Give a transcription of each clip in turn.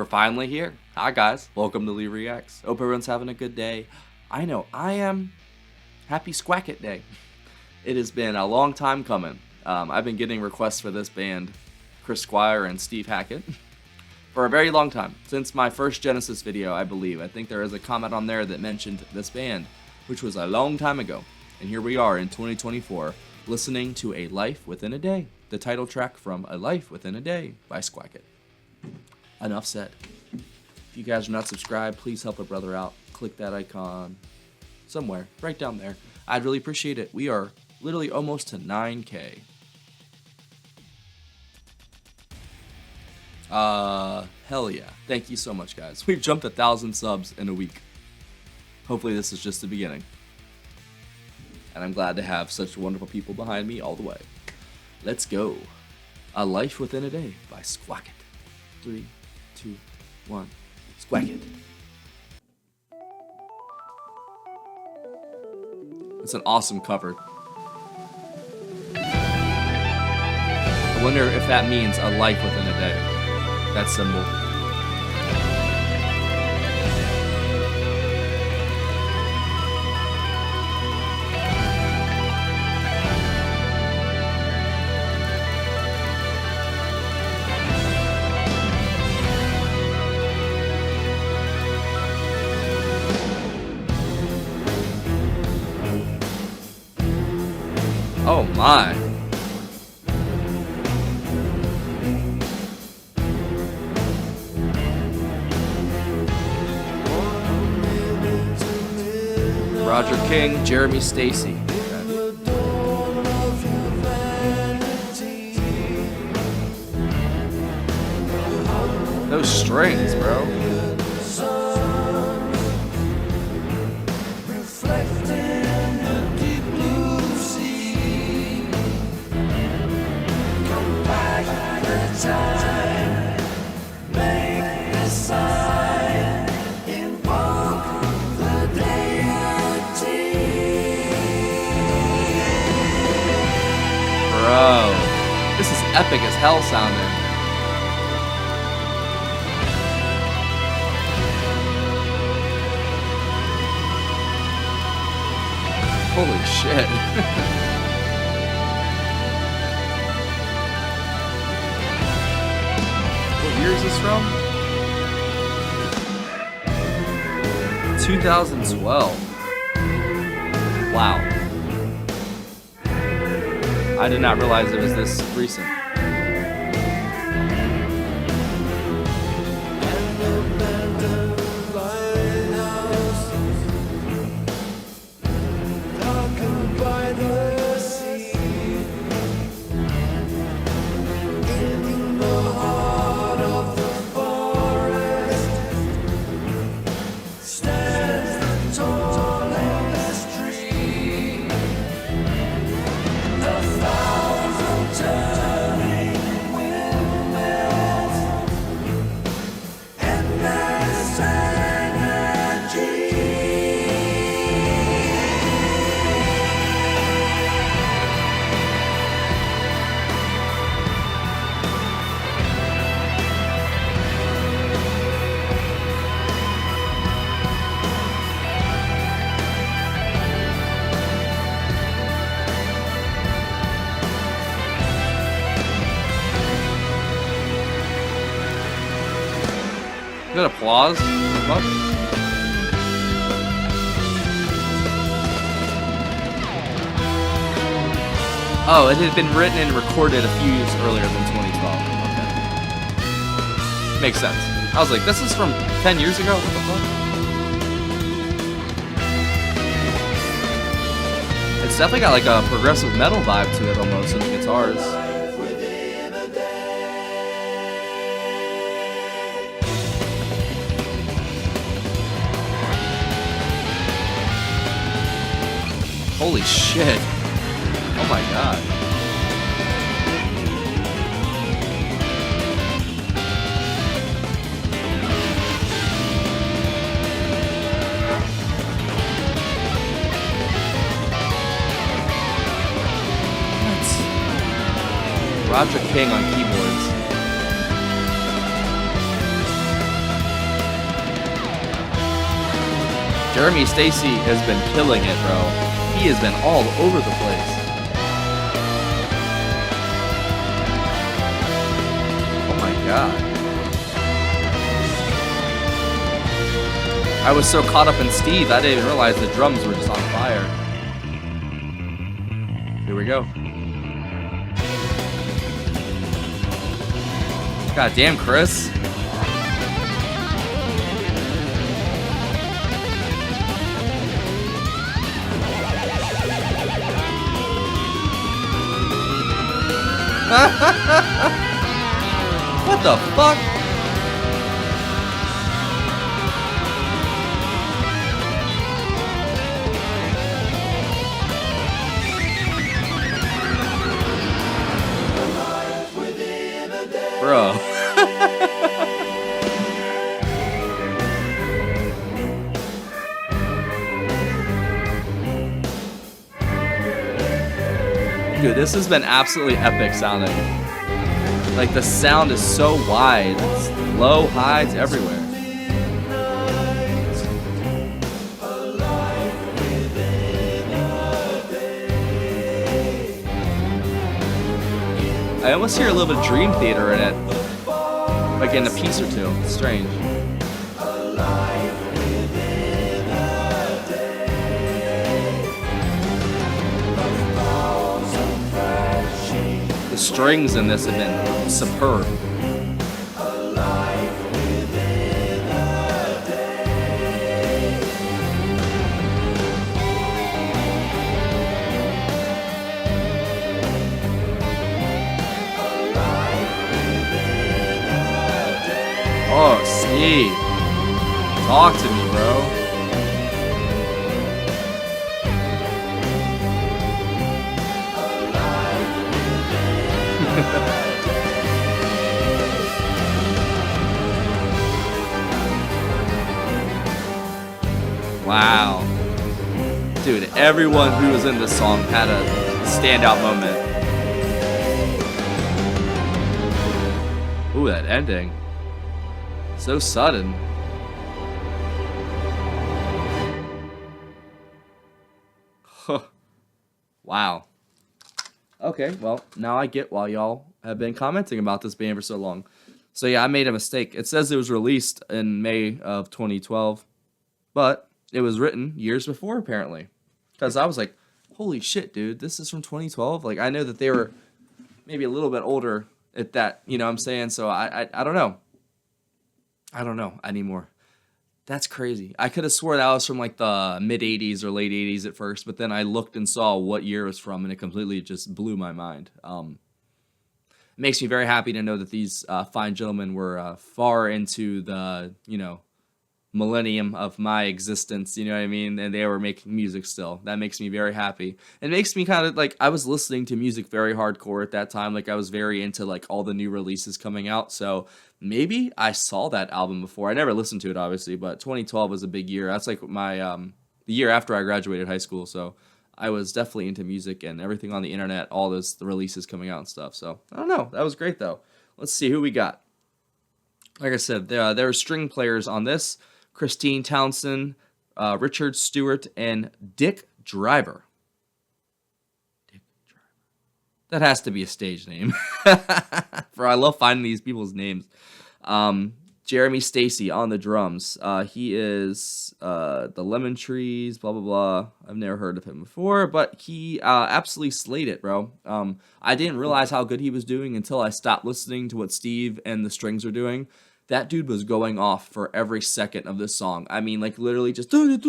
We're finally here. Hi guys, welcome to Lee Reacts. Hope everyone's having a good day. I know I am. Happy Squackett Day. It has been a long time coming. I've been getting requests for this band, Chris Squire and Steve Hackett, for a very long time. Since my first Genesis video, I believe. I think there is a comment on there that mentioned this band, which was a long time ago. And here we are in 2024, listening to A Life Within a Day, the title track from A Life Within a Day by Squackett. Enough said. If you guys are not subscribed, please help a brother out. Click that icon somewhere, right down there. I'd really appreciate it. We are literally almost to 9K. Hell yeah. Thank you so much, guys. We've jumped 1,000 subs in a week. Hopefully this is just the beginning. And I'm glad to have such wonderful people behind me all the way. Let's go. A Life Within a Day by Squackett. 3, 2, 1. Squackett. It's an awesome cover. I wonder if that means a life within a day. That symbol. Oh my. Roger King, Jeremy Stacy. Those strings, bro. Bro, this is epic as hell sounding. Holy shit. What year is this from? 2012. Wow. I did not realize it was this recent. Is that applause? What? Oh, it had been written and recorded a few years earlier than 2012. Okay. Makes sense. I was like, this is from 10 years ago? What the fuck? It's definitely got like a progressive metal vibe to it almost in the guitars. Holy shit. Oh my god. What? Roger King on keyboards. Jeremy Stacy has been killing it, bro. He has been all over the place. Oh my god. I was so caught up in Steve, I didn't even realize the drums were just on fire. Here we go. God damn, Chris. What the fuck? Bro. Dude, this has been absolutely epic sounding. Like, the sound is so wide. It's low, highs, everywhere. I almost hear a little bit of Dream Theater in it. Like in a piece or two. It's strange. The strings in this have been superb. Oh, Steve. Talk to me, bro. Wow. Dude, everyone who was in this song had a standout moment. Ooh, that ending. So sudden. Wow. Okay, well, now I get why y'all have been commenting about this band for so long. So yeah, I made a mistake. It says it was released in May of 2012, but it was written years before, apparently. Because I was like, holy shit, dude, this is from 2012? Like, I know that they were maybe a little bit older at that, you know what I'm saying? So I don't know. I don't know anymore. That's crazy. I could have swore that was from like the mid 80s or late 80s at first, but then I looked and saw what year it was from, and it completely just blew my mind. It makes me very happy to know that these fine gentlemen were far into the, you know, millennium of my existence, you know what I mean? And they were making music still. That makes me very happy. It makes me kind of like, I was listening to music very hardcore at that time. Like, I was very into like all the new releases coming out. So maybe I saw that album before. I never listened to it, obviously, but 2012 was a big year. That's like my the year after I graduated high school. So I was definitely into music and everything on the internet, all the releases coming out and stuff. So I don't know. That was great though. Let's see who we got. Like I said, there are string players on this. Christine Townsend, Richard Stewart, and Dick Driver. Dick Driver. That has to be a stage name. For I love finding these people's names. Jeremy Stacy on the drums. He is the Lemon Trees, blah, blah, blah. I've never heard of him before, but he absolutely slayed it, bro. I didn't realize how good he was doing until I stopped listening to what Steve and the strings were doing. That dude was going off for every second of this song. I mean, like, literally just like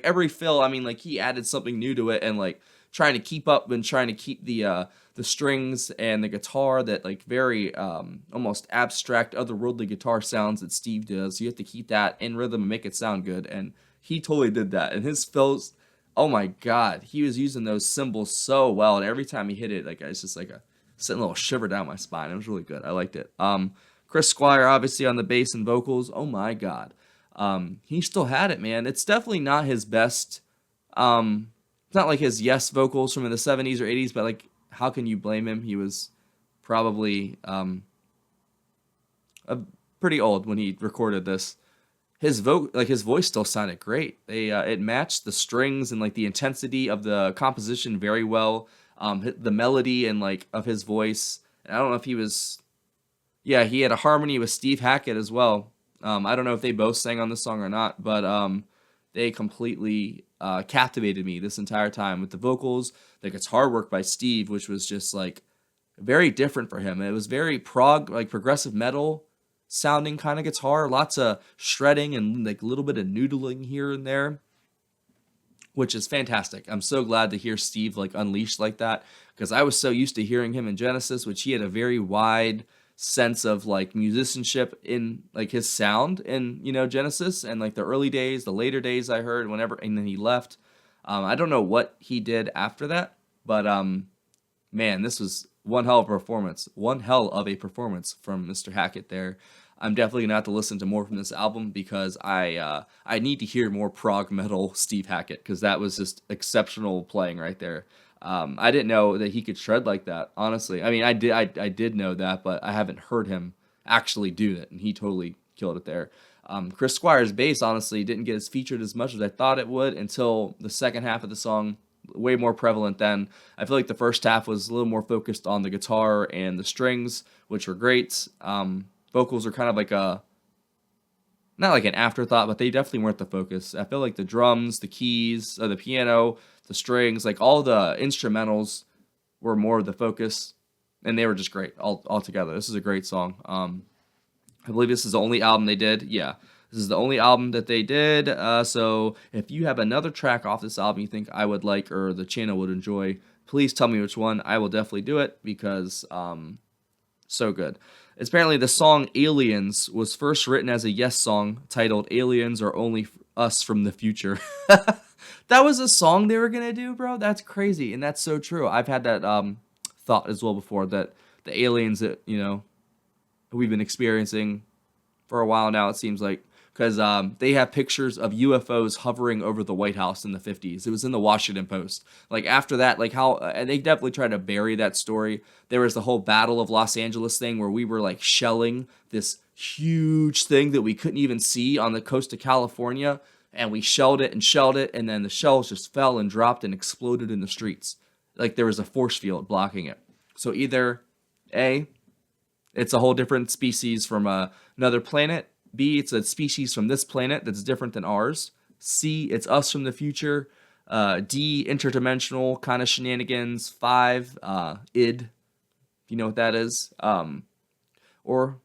every fill. I mean, like, he added something new to it, and like trying to keep up and trying to keep the strings and the guitar, that like very almost abstract otherworldly guitar sounds that Steve does. You have to keep that in rhythm and make it sound good, and he totally did that. And his fills, oh my god, he was using those cymbals so well, and every time he hit it, like, it's just like a sent a little shiver down my spine. It was really good. I liked it. Chris Squire, obviously, on the bass and vocals. Oh my god. He still had it, man. It's definitely not his best. It's not like his Yes vocals from in the 70s or 80s, but like, how can you blame him? He was probably pretty old when he recorded this. his voice still sounded great. It matched the strings and like the intensity of the composition very well. The melody and like of his voice. And I don't know if he was, yeah, he had a harmony with Steve Hackett as well. I don't know if they both sang on this song or not, but they completely captivated me this entire time with the vocals, the guitar work by Steve, which was just like very different for him. It was very like progressive metal sounding kind of guitar, lots of shredding and like a little bit of noodling here and there, which is fantastic. I'm so glad to hear Steve like unleashed like that, because I was so used to hearing him in Genesis, which he had a very wide sense of like musicianship in like his sound in, Genesis, and like the early days, the later days I heard whenever, and then he left. I don't know what he did after that, but man, this was one hell of a performance. One hell of a performance from Mr. Hackett there. I'm definitely gonna have to listen to more from this album, because I need to hear more prog metal Steve Hackett, because that was just exceptional playing right there. I didn't know that he could shred like that, honestly. I mean, I did know that, but I haven't heard him actually do that, and he totally killed it there. Chris Squire's bass, honestly, didn't get as featured as much as I thought it would until the second half of the song. Way more prevalent then. I feel like the first half was a little more focused on the guitar and the strings, which were great. Vocals are kind of like not like an afterthought, but they definitely weren't the focus. I feel like the drums, the keys, the piano, the strings, like all the instrumentals were more of the focus, and they were just great all together. This is a great song. I believe this is the only album they did. Yeah, this is the only album that they did. So if you have another track off this album you think I would like or the channel would enjoy, please tell me which one. I will definitely do it, because so good. Apparently, the song Aliens was first written as a Yes song titled Aliens Are Only Us from the Future. That was a song they were going to do, bro? That's crazy, and that's so true. I've had that thought as well before, that the aliens that, we've been experiencing for a while now, it seems like, because they have pictures of UFOs hovering over the White House in the 50s. It was in the Washington Post. Like, after that, like how, and they definitely tried to bury that story. There was the whole Battle of Los Angeles thing where we were like shelling this huge thing that we couldn't even see on the coast of California, and we shelled it, and then the shells just fell and dropped and exploded in the streets. Like there was a force field blocking it. So either A, it's a whole different species from another planet. B, it's a species from this planet that's different than ours. C, it's us from the future. D, interdimensional kind of shenanigans. 5, id, if you know what that is. Or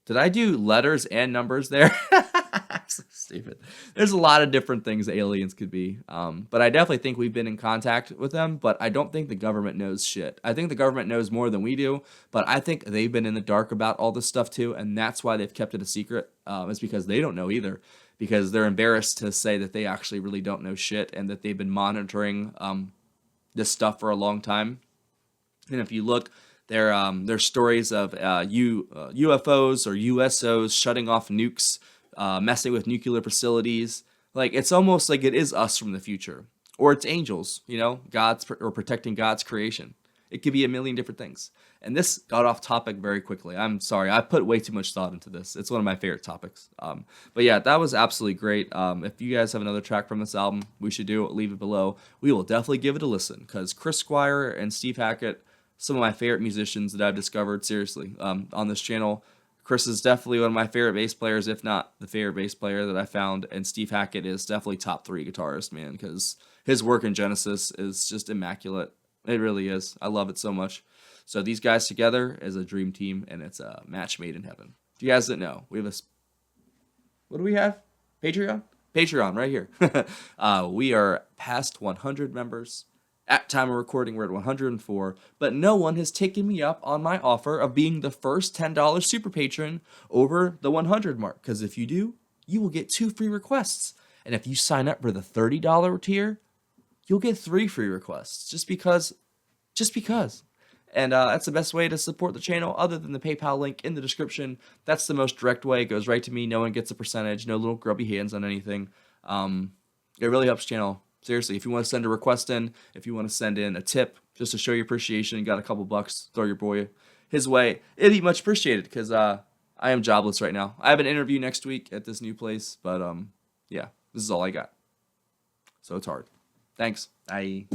did I do letters and numbers there? So stupid. There's a lot of different things aliens could be. But I definitely think we've been in contact with them, but I don't think the government knows shit. I think the government knows more than we do, but I think they've been in the dark about all this stuff too, and that's why they've kept it a secret. It's because they don't know either, because they're embarrassed to say that they actually really don't know shit, and that they've been monitoring this stuff for a long time. And if you look, there's stories of UFOs or USOs shutting off nukes, messing with nuclear facilities. Like, it's almost like it is us from the future, or it's angels, God's or protecting God's creation. It could be a million different things. And this got off topic very quickly. I'm sorry, I put way too much thought into this. It's one of my favorite topics. But yeah, that was absolutely great. If you guys have another track from this album, we should do it. Leave it below. We will definitely give it a listen, because Chris Squire and Steve Hackett, some of my favorite musicians that I've discovered, seriously, on this channel. Chris is definitely one of my favorite bass players, if not the favorite bass player that I found, and Steve Hackett is definitely top 3 guitarist, man, because his work in Genesis is just immaculate. It really is. I love it so much. So these guys together is a dream team, and it's a match made in heaven. If you guys didn't know, we have what do we have? Patreon? Patreon, right here. We are past 100 members. At time of recording, we're at 104, but no one has taken me up on my offer of being the first $10 super patron over the 100 mark, because if you do, you will get 2 free requests. And if you sign up for the $30 tier, you'll get 3 free requests, just because. And that's the best way to support the channel, other than the PayPal link in the description. That's the most direct way. It goes right to me. No one gets a percentage. No little grubby hands on anything. It really helps the channel. Seriously, if you want to send a request in, if you want to send in a tip just to show your appreciation, you got a couple bucks, throw your boy his way, it'd be much appreciated, because I I am jobless right now. I have an interview next week at this new place, but yeah, this is all I got. So it's hard. Thanks. Bye.